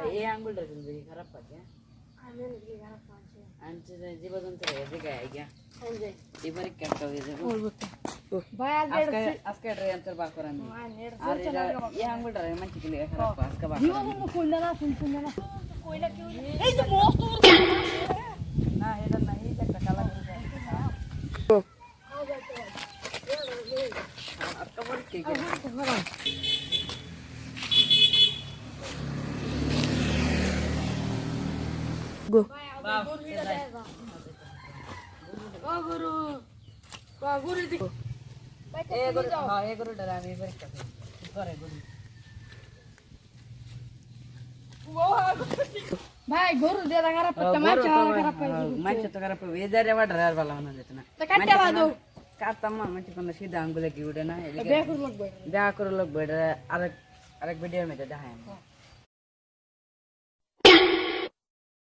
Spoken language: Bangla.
এই আঙ্গুলটা কিন্তু খারাপ পাচ্ছে আমি কি খারাপ পাচ্ছি আনছে জীবজন্তু হয়ে যায় গিয়া আনজে এবারে ক্যাপটা হয়ে যাবে ভাই আজকে এটা অ্যানসার বার করেন আর এটা এই আঙ্গুলটা মানে কি খারাপ আজকে বার জীবজন্তু কইলা না কইলা না কইলা কি এই যে মস্ত না এটা না এই একটা কালা আজকে বল কি গো ও গুরু গুরু দেখো এ গুরু হ্যাঁ এ গুরু ডরা আমি পরীক্ষা করে গুরু ভাই গরু দিয়ে খারাপ করতে মাছ তো খারাপ হবে এই জায়গায় আবার ডরার ভালো না যেত না তো কাটতে দাও কাটতাম মাছ কোন সিধা আঙ্গুলে কি উঠে না বেয়া করে লাগবে দেখা করে লোক আরেক ভিডিওর মধ্যে দেখায়